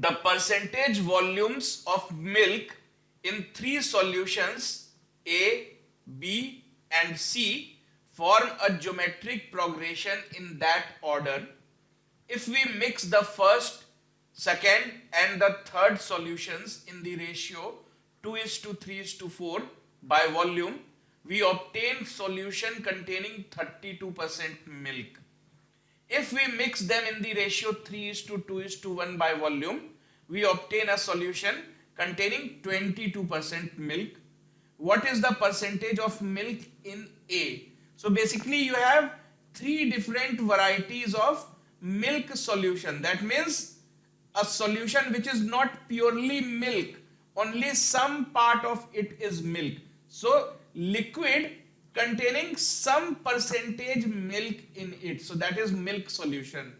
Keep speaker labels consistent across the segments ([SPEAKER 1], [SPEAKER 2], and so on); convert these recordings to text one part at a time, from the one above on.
[SPEAKER 1] the percentage volumes of milk in three solutions A, B and C form a geometric progression in that order. If we mix the first, second and the third solutions in the ratio 2:3:4 by volume, we obtain solution containing 32% milk. If we mix them in the ratio 3:2:1 by volume, we obtain a solution containing 22% milk. What is the percentage of milk in A? So basically you have three different varieties of milk solution. That means a solution which is not purely milk, only some part of it is milk. So liquid containing some percentage milk in it, so that is milk solution.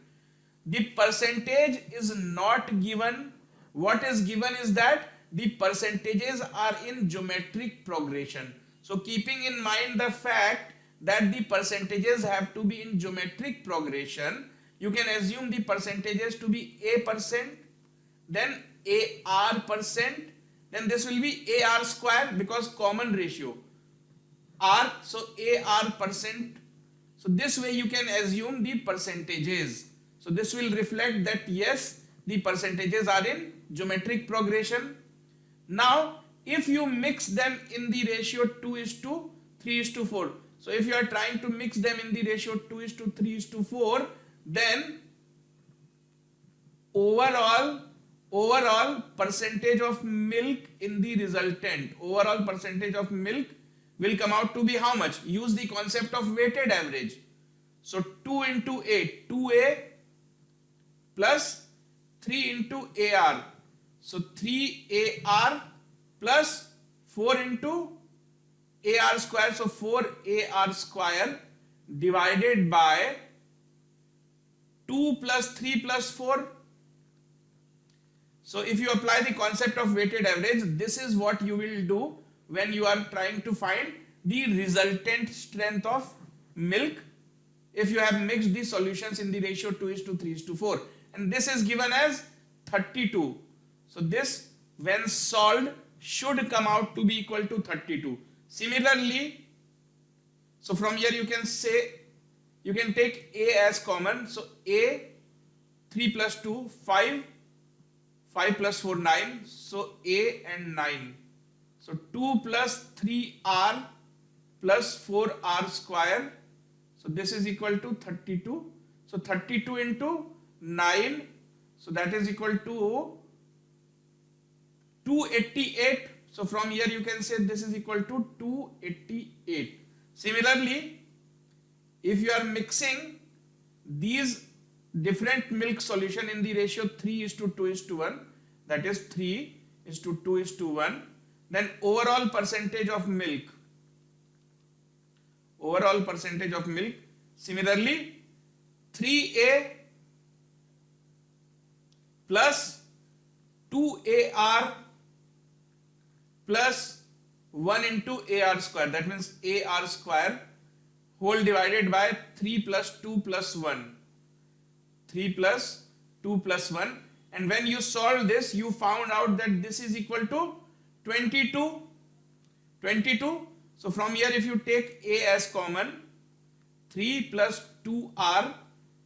[SPEAKER 1] The percentage is not given. What is given is that the percentages are in geometric progression. So keeping in mind the fact that the percentages have to be in geometric progression, you can assume the percentages to be A%, then AR percent, then this will be AR square because common ratio R, so AR percent. So this way you can assume the percentages. So this will reflect that yes, the percentages are in geometric progression. Now if you mix them in the ratio 2:3:4, so if you are trying to mix them in the ratio 2:3:4, then overall percentage of milk in the resultant, overall percentage of milk will come out to be how much? Use the concept of weighted average. So 2 into 8, 2A plus 3 into AR. So 3AR plus 4 into AR square. So 4AR square divided by 2 plus 3 plus 4. So if you apply the concept of weighted average, this is what you will do when you are trying to find the resultant strength of milk if you have mixed the solutions in the ratio 2:3:4, and this is given as 32. So this when solved should come out to be equal to 32. Similarly, so from here you can say, you can take A as common. So A, 3 plus 2, 5, 5 plus 4, 9. So A and 9. So 2 plus 3R plus 4R square. So this is equal to 32. So 32 into 9. So that is equal to 288. So from here you can say this is equal to 288. Similarly, if you are mixing these different milk solution in the ratio 3:2:1, that is 3:2:1, then overall percentage of milk, similarly 3A plus 2AR plus 1 into AR square, that means AR square whole divided by 3 plus 2 plus 1, 3 plus 2 plus 1, and when you solve this you found out that this is equal to 22. So from here if you take A as common, 3 plus 2R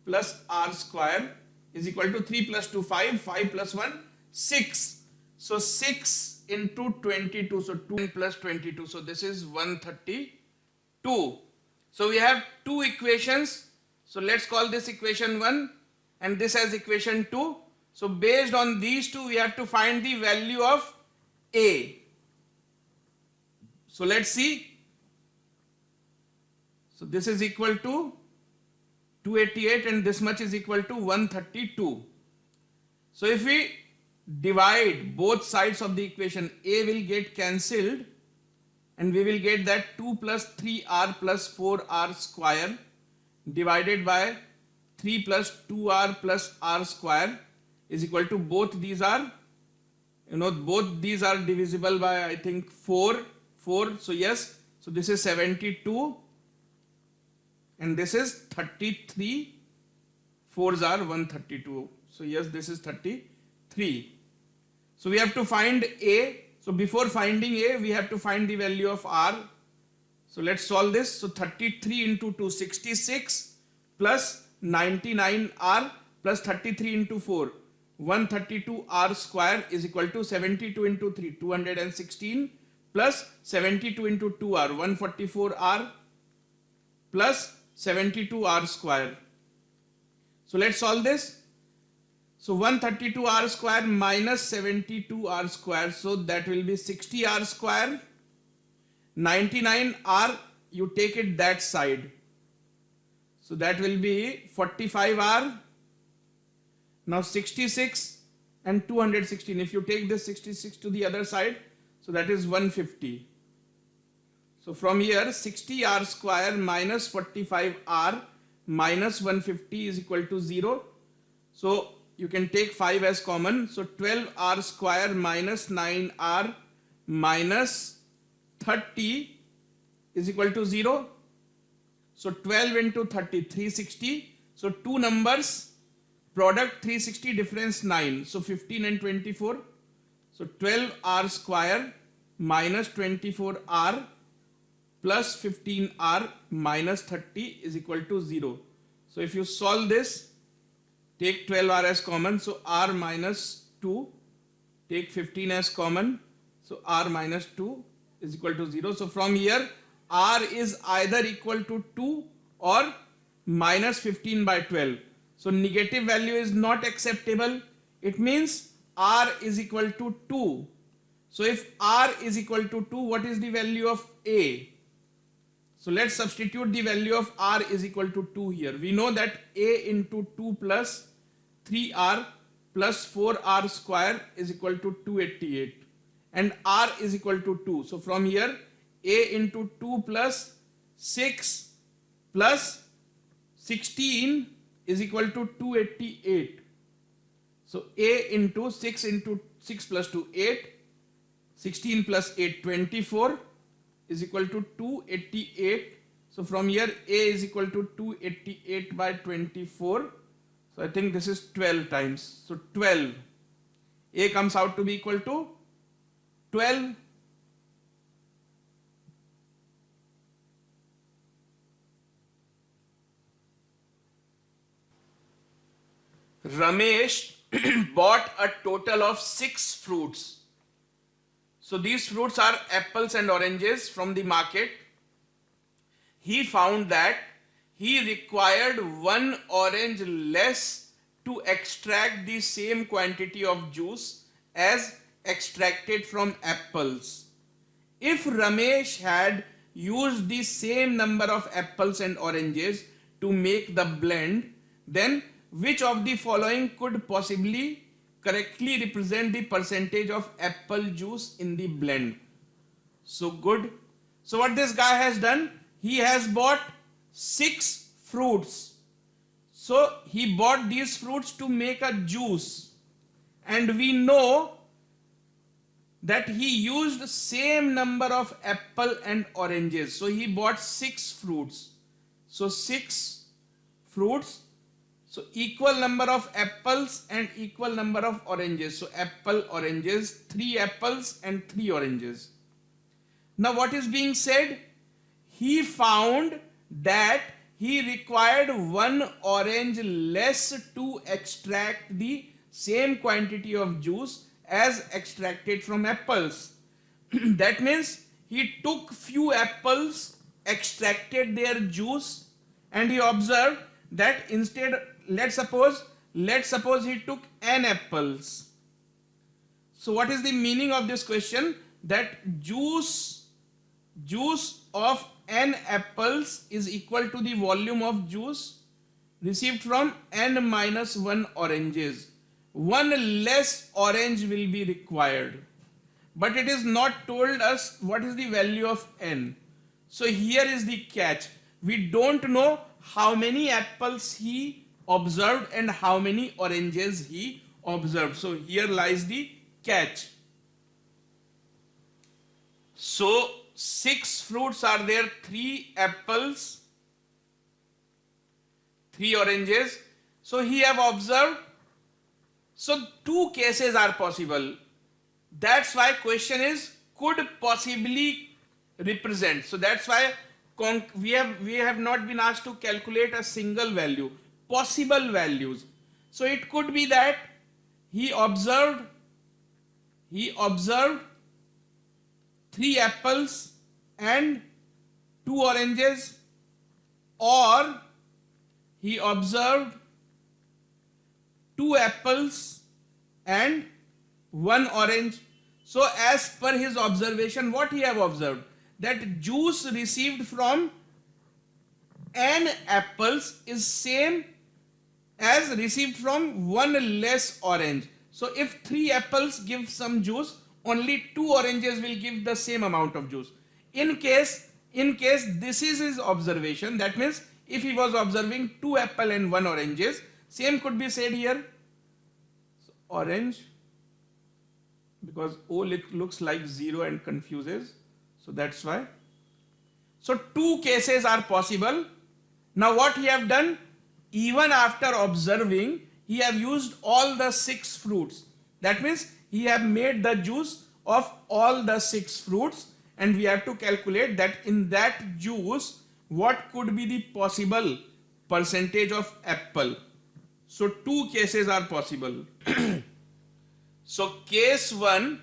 [SPEAKER 1] plus R square is equal to 3 plus 2, 5, 5 plus 1, 6. So 6 into 22, so 2 plus 22, so this is 132. So we have two equations. So let's call this equation 1 and this as equation 2. So based on these two we have to find the value of A. So let's see. So this is equal to 288 and this much is equal to 132. So if we divide both sides of the equation, A will get cancelled and we will get that 2 plus 3R plus 4R square divided by 3 plus 2R plus R square is equal to, both these are, both these are divisible by I think 4. So yes, so this is 72 and this is 33. 4s are 132. So yes, this is 33. 3. So we have to find A. So before finding A, we have to find the value of R. So let's solve this. So 33 into 2, 66 plus 99R plus 33 into 4, 132R square is equal to 72 into 3, 216 plus 72 into 2R, 144R plus 72R square. So let's solve this. So 132R square minus 72R square. So that will be 60R square. 99R, you take it that side. So that will be 45R. Now 66 and 216. If you take this 66 to the other side, so that is 150. So from here 60R square minus 45R minus 150 is equal to 0. So you can take 5 as common. So 12R square minus 9R minus 30 is equal to 0. So 12 into 30, 360. So two numbers, product 360, difference 9. So 15 and 24. So 12R square minus 24R plus 15R minus 30 is equal to 0. So if you solve this, take 12R as common. So R minus 2. Take 15 as common. So R minus 2 is equal to 0. So from here, R is either equal to 2 or minus 15 by 12. So negative value is not acceptable. It means R is equal to 2. So if R is equal to 2, what is the value of A? So let's substitute the value of R is equal to 2 here. We know that A into 2 plus 3R plus 4R square is equal to 288. And R is equal to 2. So from here, A into 2 plus 6 plus 16 is equal to 288. So A into 6 plus 2, 8. 16 plus 8, 24 is equal to 288. So from here, A is equal to 288 by 24. So I think this is 12 times. So 12. A comes out to be equal to 12. Ramesh bought a total of 6 fruits. So these fruits are apples and oranges from the market. He found that he required 1 orange less to extract the same quantity of juice as extracted from apples. If Ramesh had used the same number of apples and oranges to make the blend, then which of the following could possibly correctly represent the percentage of apple juice in the blend? So good. So what this guy has done, he has bought 6 fruits. So he bought these fruits to make a juice, and we know that he used same number of apple and oranges. So he bought 6 fruits. So 6 fruits. So equal number of apples and equal number of oranges. So apple, oranges, 3 apples and 3 oranges. Now what is being said? He found that he required 1 orange less to extract the same quantity of juice as extracted from apples. That means he took few apples, extracted their juice, and he observed that instead, let's suppose he took n apples. So what is the meaning of this question? That juice of n apples is equal to the volume of juice received from n minus 1 oranges. 1 less orange will be required, but it is not told us what is the value of n. So here is the catch. We don't know how many apples he observed and how many oranges he observed. So here lies the catch. So 6 fruits are there, 3 apples, 3 oranges. So he have observed So two cases are possible. That's why question is could possibly represent. So that's why we have not been asked to calculate a single value, possible values. So it could be that he observed 3 apples and 2 oranges, or he observed 2 apples and 1 orange. So as per his observation, what he have observed? That juice received from n apples is same as received from 1 less orange. So if 3 apples give some juice, only 2 oranges will give the same amount of juice. In case this is his observation, that means if he was observing 2 apple and 1 oranges, same could be said here. So orange, because O looks like 0 and confuses, so that's why. So two cases are possible. Now what he have done, even after observing, he have used all the 6 fruits. That means he have made the juice of all the 6 fruits, and we have to calculate that in that juice what could be the possible percentage of apple. So two cases are possible. So case 1,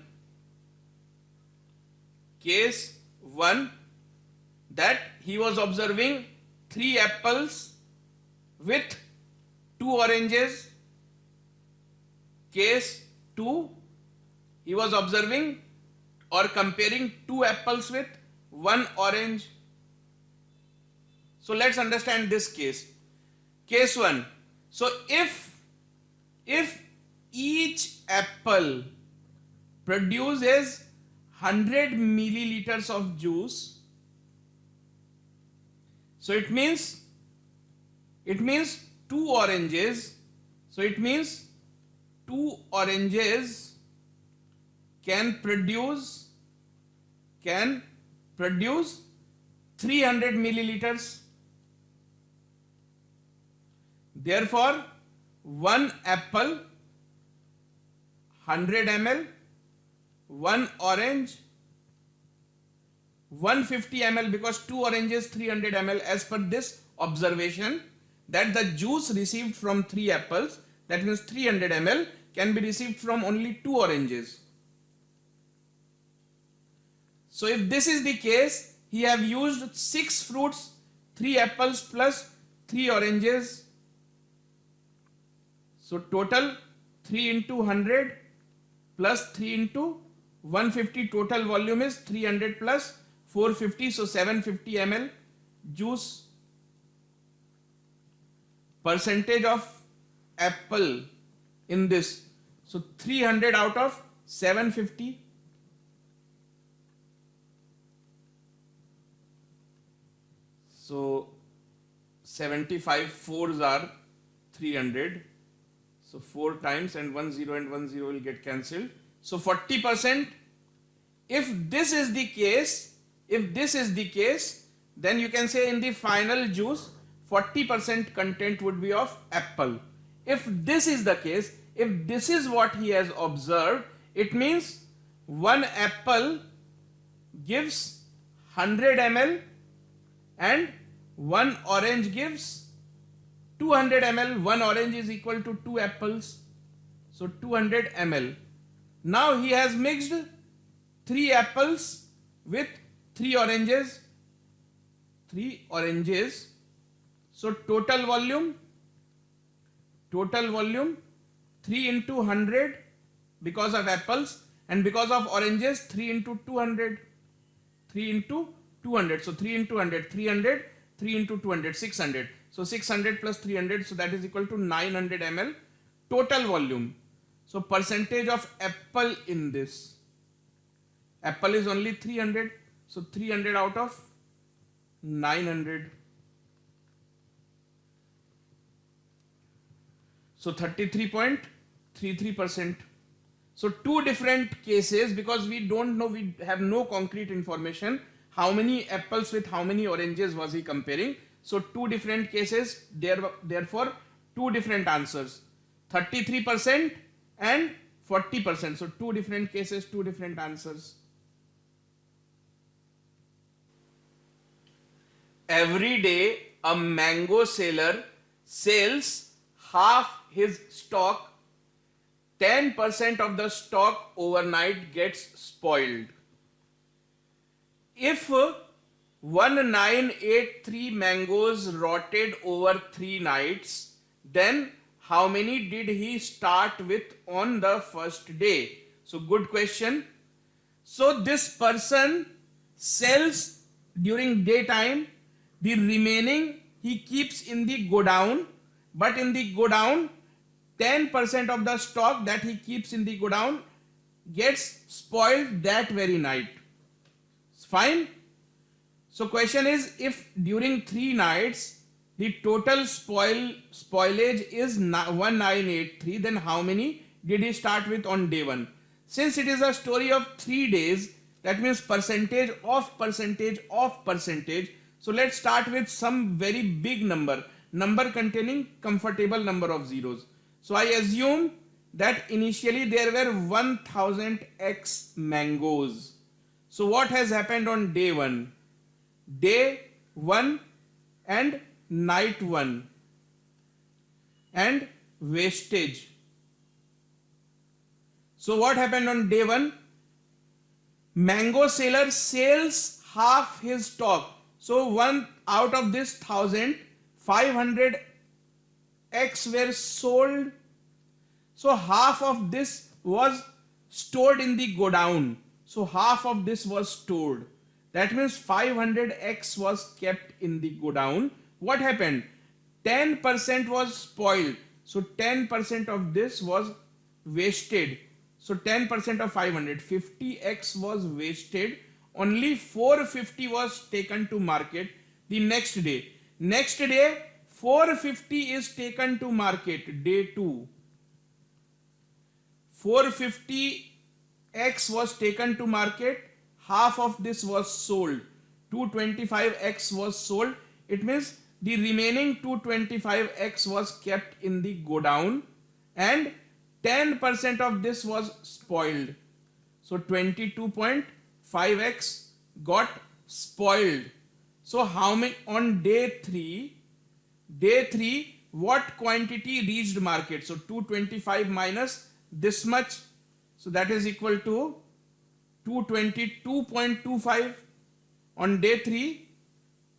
[SPEAKER 1] that he was observing 3 apples with 2 oranges. Case 2, he was observing or comparing 2 apples with 1 orange. So let's understand this case. Case 1. So if each apple produces 100 milliliters of juice, so it means 2 oranges. So it means 2 oranges can produce 300 milliliters. Therefore, 1 apple 100 ml, 1 orange 150 ml, because 2 oranges 300 ml, as per this observation that the juice received from 3 apples, that means 300 ml, can be received from only 2 oranges. So if this is the case, he have used 6 fruits, 3 apples plus 3 oranges. So total 3 into 100 plus 3 into 150, total volume is 300 plus 450, so 750 ml juice. Percentage of apple in this, so 300 out of 750. So 75 fours are 300. So 4 times, and 1 0 and 1 0 will get cancelled. So 40%. If this is the case, then you can say in the final juice 40% content would be of apple. If this is the case, if this is what he has observed, it means 1 apple gives 100 ml and 1 orange gives 200 ml. 1 orange is equal to 2 apples, so 200 ml. Now he has mixed 3 apples with 3 oranges. So total volume 3 into 100 because of apples, and because of oranges 3 into 200. So 3 into 100, 300, 3 into 200, 600. So 600 plus 300, so that is equal to 900 ml total volume. So percentage of apple in this, apple is only 300, so 300 out of 900. So 33.33%. So two different cases, because we don't know, we have no concrete information how many apples with how many oranges was he comparing. So two different cases, therefore two different answers. 33% and 40%. So two different cases, two different answers. Every day a mango seller sells half his stock. 10% of the stock overnight gets spoiled. If 1983 mangoes rotted over 3 nights, then how many did he start with on the first day? So good question. So this person sells during daytime, the remaining he keeps in the godown, but in the godown 10% of the stock that he keeps in the godown gets spoiled that very night. Fine. So question is, if during 3 nights the total spoilage is 1983, then how many did he start with on day 1? Since it is a story of 3 days, that means percentage of percentage of percentage. So let's start with some very big number containing comfortable number of zeros. So I assume that initially there were 1000x mangoes. So what has happened on day 1? Day 1 and night 1 and wastage. So what happened on day 1? Mango seller sells half his stock. So one out of this 1000, 500 X were sold. So half of this was stored in the godown. So half of this was stored. That means 500X was kept in the godown. What happened? 10% was spoiled. So 10% of this was wasted. So 10% of 500, 50X was wasted. Only 450 was taken to market the next day. Next day, 450 is taken to market, day 2. 450X was taken to market. Half of this was sold. 225X was sold. It means the remaining 225X was kept in the godown and 10% of this was spoiled. So 22.5X got spoiled. So how many on day 3? Day 3, what quantity reached market? So 225 minus this much. So that is equal to 222.25. On day 3,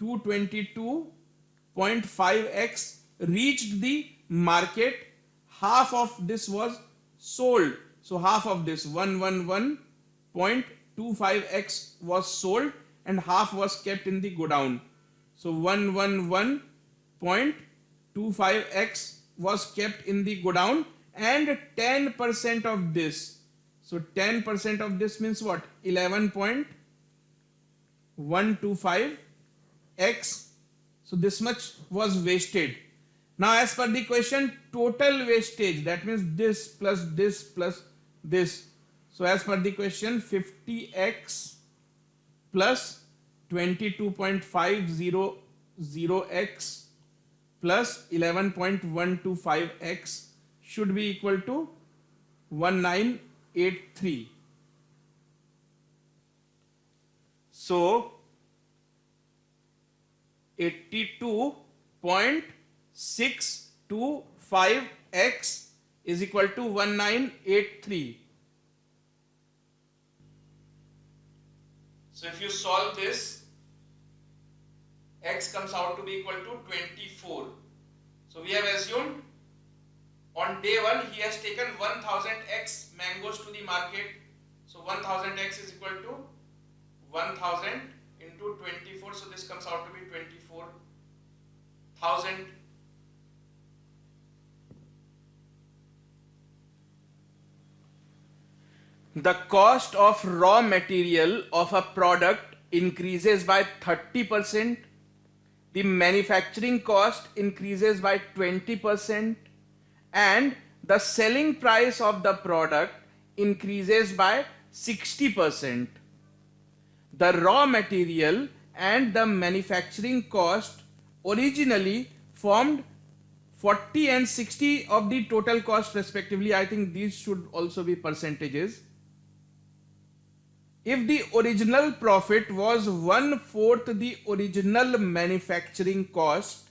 [SPEAKER 1] 222.5x reached the market. Half of this was sold. So half of this 111.25x was sold and half was kept in the godown. So 111.25x was kept in the godown and 10% of this. So 10% of this means what? 11.125x. So this much was wasted. Now as per the question, total wastage, that means this plus this plus this. So as per the question, 50x plus 22.500x plus 11.125x should be equal to 1983. So 82.625x is equal to 1983. So if you solve this, x comes out to be equal to 24. So we have assumed on day 1 he has taken 1000x mangoes to the market. So 1000x is equal to 1000 into 24. So this comes out to be 24,000. The cost of raw material of a product increases by 30%. The manufacturing cost increases by 20%. And the selling price of the product increases by 60%. The raw material and the manufacturing cost originally formed 40 and 60 of the total cost respectively. I think these should also be percentages. If the original profit was 1/4 the original manufacturing cost,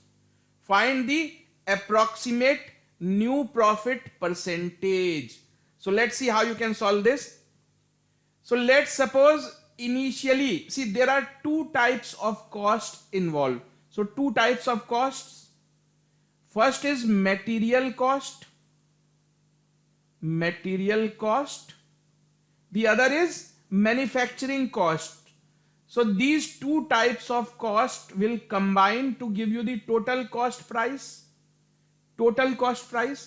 [SPEAKER 1] find the approximate new profit percentage. So let's see how you can solve this. So let's suppose initially, see there are two types of cost involved. So two types of costs. First is material cost. Material cost. The other is manufacturing cost. So these two types of cost will combine to give you the total cost price. Total cost price.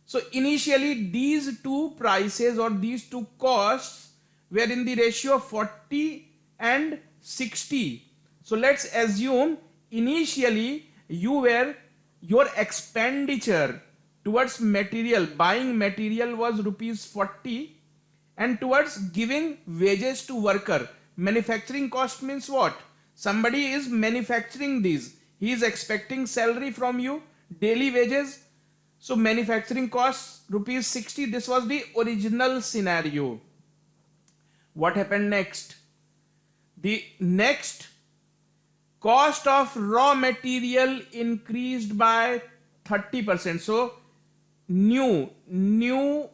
[SPEAKER 1] So initially these two prices or these two costs were in the ratio of 40 and 60. So let's assume initially your expenditure towards material, buying material was rupees 40, and towards giving wages to worker. Manufacturing cost means what? Somebody is manufacturing these. He is expecting salary from you, daily wages. So manufacturing costs rupees 60. This was the original scenario. What happened next? The next cost of raw material increased by 30%. So new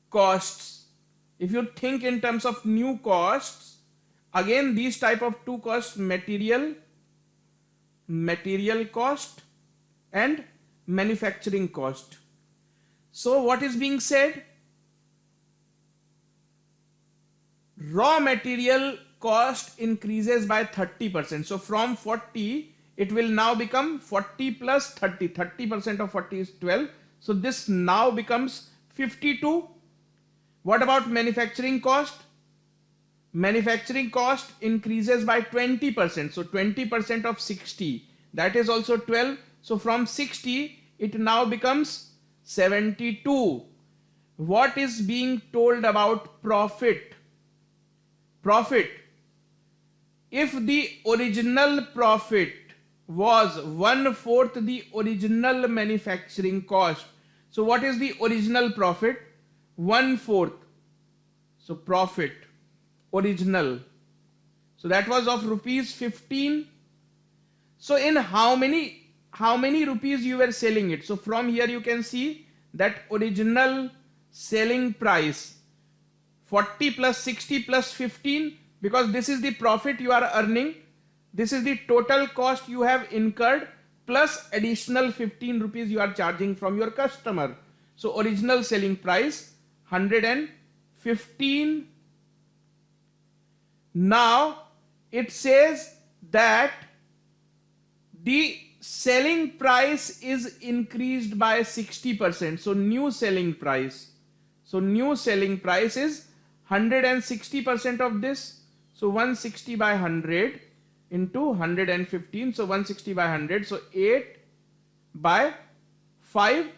[SPEAKER 1] costs. If you think in terms of new costs, again these type of two costs, material cost and manufacturing cost. So what is being said? Raw material cost increases by 30%. So from 40, it will now become 40 plus 30. 30% of 40 is 12. So this now becomes 52. What about manufacturing cost? Manufacturing cost increases by 20%. So 20% of 60, that is also 12. So from 60, it now becomes 72. What is being told about profit? Profit. If the original profit was 1/4 the original manufacturing cost, so what is the original profit? 1/4. So profit original. So that was of rupees 15. So in how many rupees you were selling it? So from here you can see that original selling price 40 plus 60 plus 15, because this is the profit you are earning. This is the total cost you have incurred plus additional 15 rupees you are charging from your customer. So original selling price 115. Now it says that the selling price is increased by 60%. So new selling price. So new selling price is 160% of this. So 160 by 100 into 115. So 160 by 100. So 8 by 5.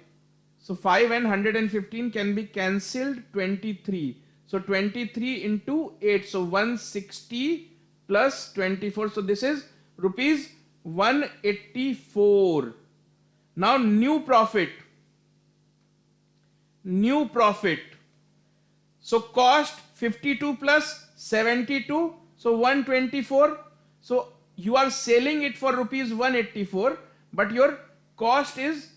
[SPEAKER 1] So 5 and 115 can be cancelled. 23. So 23 into 8. So 160 plus 24. So this is rupees 184. Now new profit. New profit. So cost 52 plus 72. So 124. So you are selling it for rupees 184, but your cost is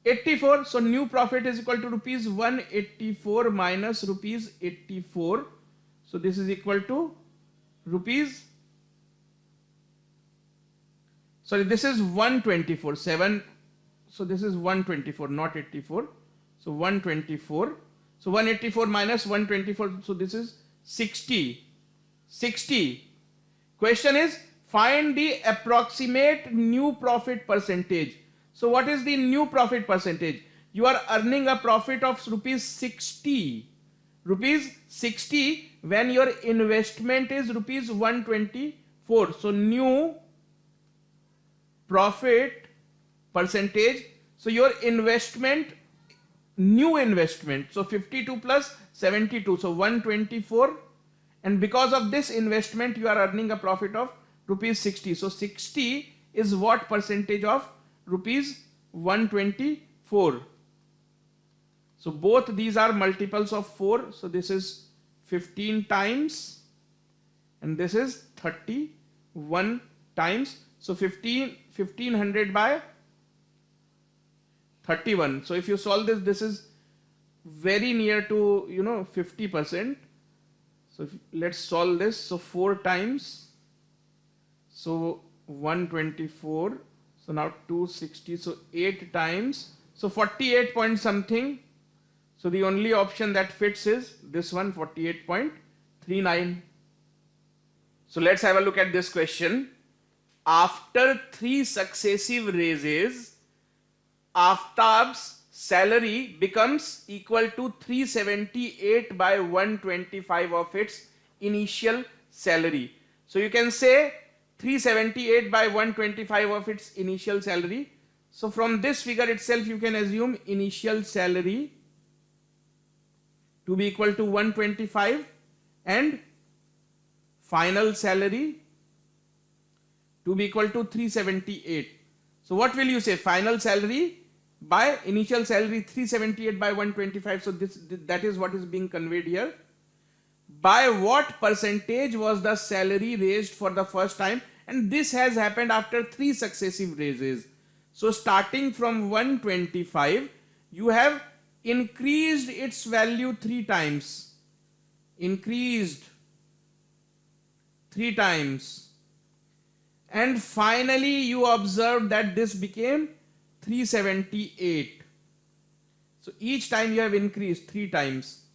[SPEAKER 1] 84. So new profit is equal to rupees 184 minus rupees 84. So this is equal to rupees, sorry, this is 124. 7. So this is 124, not 84. So 124. So 184 minus 124. So this is 60. 60. Question is, find the approximate new profit percentage. So what is the new profit percentage? You are earning a profit of rupees 60. Rupees 60 when your investment is rupees 124. So new profit percentage. So your investment, new investment. So 52 plus 72. So 124. And because of this investment, you are earning a profit of rupees 60. So 60 is what percentage of rupees 124. So both these are multiples of 4. So this is 15 times and this is 31 times. So 1500 by 31. So if you solve this, this is very near to 50%. So let's solve this. So 4 times, so 124. So now 260. So 8 times, so 48 point something. So the only option that fits is this one, 48.39. So let's have a look at this question. After 3 successive raises, Aftab's salary becomes equal to 378 by 125 of its initial salary. So you can say 378 by 125 of its initial salary. So from this figure itself you can assume initial salary to be equal to 125 and final salary to be equal to 378. So what will you say? Final salary by initial salary 378 by 125. So that is what is being conveyed here. By what percentage was the salary raised for the first time? And this has happened after 3 successive raises. So starting from 125, you have increased its value 3 times. Increased 3 times. And finally you observe that this became 378. So each time you have increased 3 times.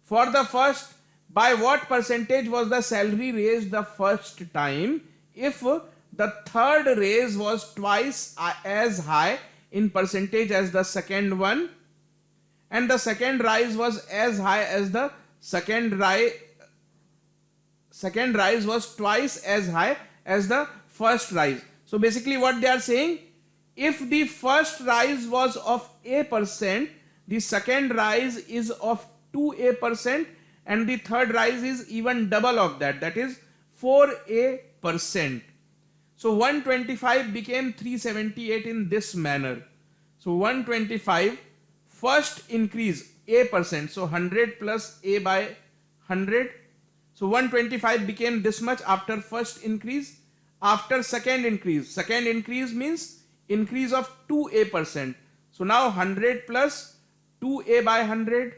[SPEAKER 1] For the first, by what percentage was the salary raised the first time? If the third raise was twice as high in percentage as the second one, and the second rise was as high as the second rise was twice as high as the first rise. So basically what they are saying, if the first rise was of A%, the second rise is of 2A%, and the third rise is even double of that, that is 4A%. So 125 became 378 in this manner. So 125 first increase A%, so 100 plus A by 100. So 125 became this much after first increase. After second increase means increase of 2A%. So now 100 plus 2A by 100.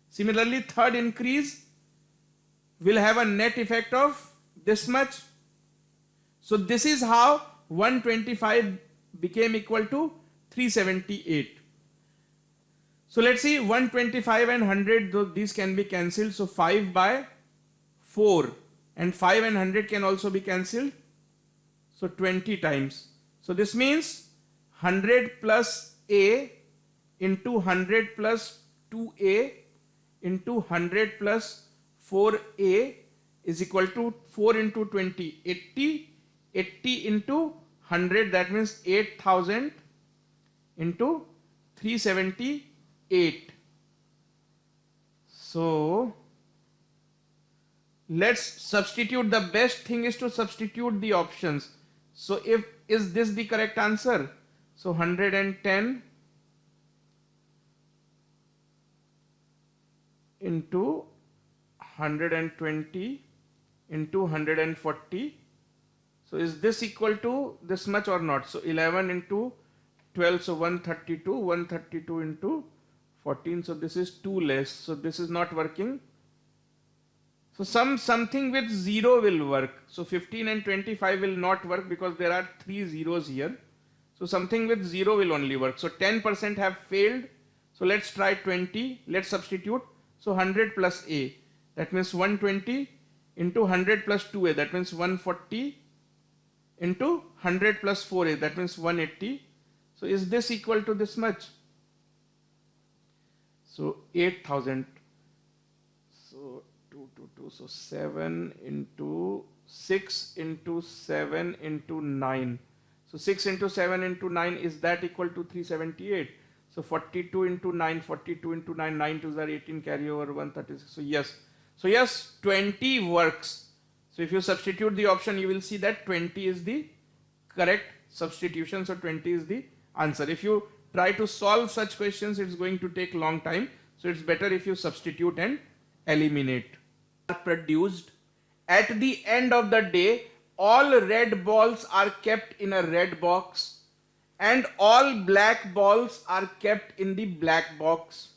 [SPEAKER 1] Similarly, third increase will have a net effect of this much. So this is how 125 became equal to 378. So let's see, 125 and 100, these can be cancelled. So 5 by 4, and 5 and 100 can also be cancelled. So 20 times. So this means 100 plus A into 100 plus 2A into 100 plus 4A is equal to 4 into 20, 80. 80 into 100, that means 8000 into 378. So let's substitute. The best thing is to substitute the options. So is this the correct answer? So 110 into 120 into 140. So is this equal to this much or not? So 11 into 12, so 132, 132 into 14, so this is 2 less, so this is not working. So something with 0 will work. So 15 and 25 will not work because there are 3 zeros here. So something with 0 will only work. So 10% have failed. So let's try 20. Let's substitute. So 100 plus A, that means 120 into 100 plus 2A, that means 140 into 100 plus 4A, that means 180. So is this equal to this much? So 8000. So 2, so 7 into 6 into 7 into 9. So 6 into 7 into 9, is that equal to 378? So 42 into 9, 42 into 9, 9 2s are 18, carry over 136. So yes. So yes, 20 works. So if you substitute the option, you will see that 20 is the correct substitution. So 20 is the answer. If you try to solve such questions, it's going to take long time. So it's better if you substitute and eliminate. Produced at the end of the day, all red balls are kept in a red box and all black balls are kept in the black box.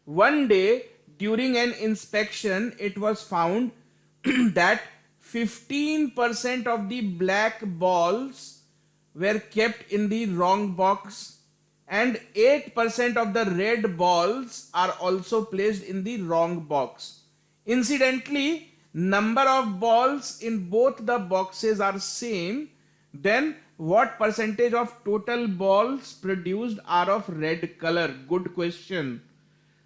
[SPEAKER 1] One day during an inspection, it was found that 15% of the black balls were kept in the wrong box and 8% of the red balls are also placed in the wrong box. Incidentally, number of balls in both the boxes are same, then what percentage of total balls produced are of red color? Good question.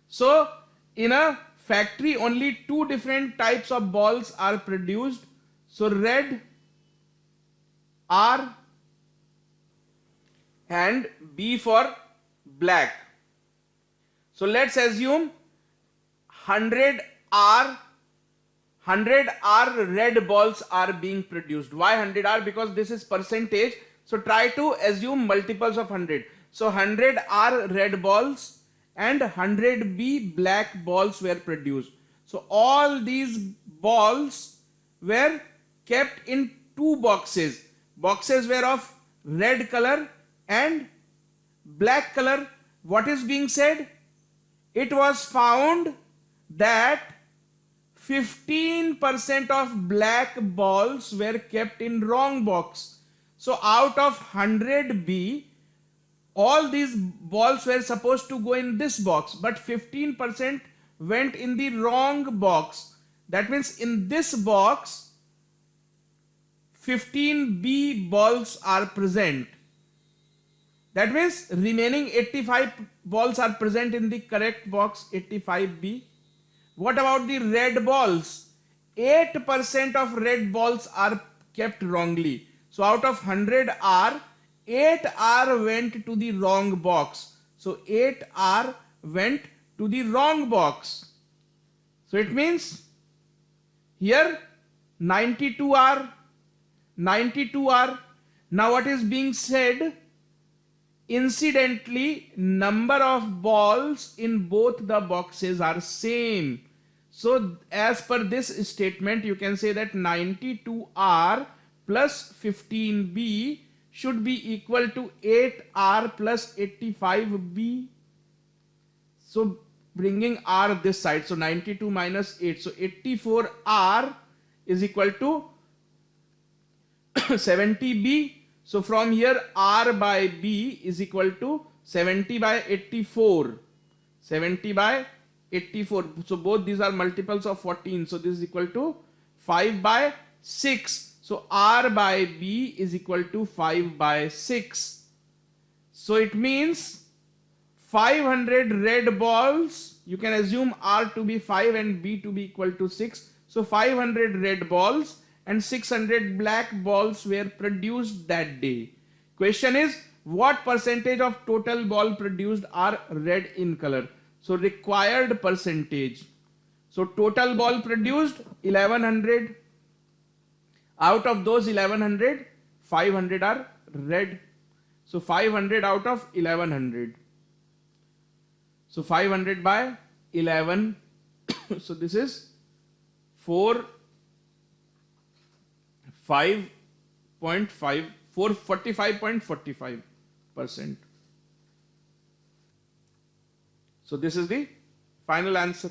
[SPEAKER 1] So in a factory only two different types of balls are produced. So red R and B for black. So let's assume 100 R red balls are being produced. Why 100 R? Because this is percentage. So try to assume multiples of 100. So 100 R red balls and 100 B black balls were produced. So all these balls were kept in two boxes. Boxes were of red color and black color. What is being said? It was found that 15% of black balls were kept in wrong box. So out of 100B, all these balls were supposed to go in this box, but 15% went in the wrong box. That means in this box, 15B balls are present. That means remaining 85 balls are present in the correct box, 85B. What about the red balls? 8% of red balls are kept wrongly. So out of 100R, 8R went to the wrong box. So 8R went to the wrong box. So it means here 92R. Now what is being said? Incidentally, number of balls in both the boxes are same. So as per this statement, you can say that 92R plus 15B should be equal to 8R plus 85B. So bringing R this side, so 92 minus 8, so 84R is equal to 70B. So from here R by B is equal to 70 by 84. 70 by 84. So both these are multiples of 14. So this is equal to 5 by 6. So R by B is equal to 5 by 6. So it means 500 red balls. You can assume R to be 5 and B to be equal to 6. So 500 red balls and 600 black balls were produced that day. Question is, what percentage of total ball produced are red in color? So required percentage. So total ball produced 1100. Out of those 1100, 500 are red. So 500 out of 1100. So 500 by 11. So this is 45.45%. So this is the final answer.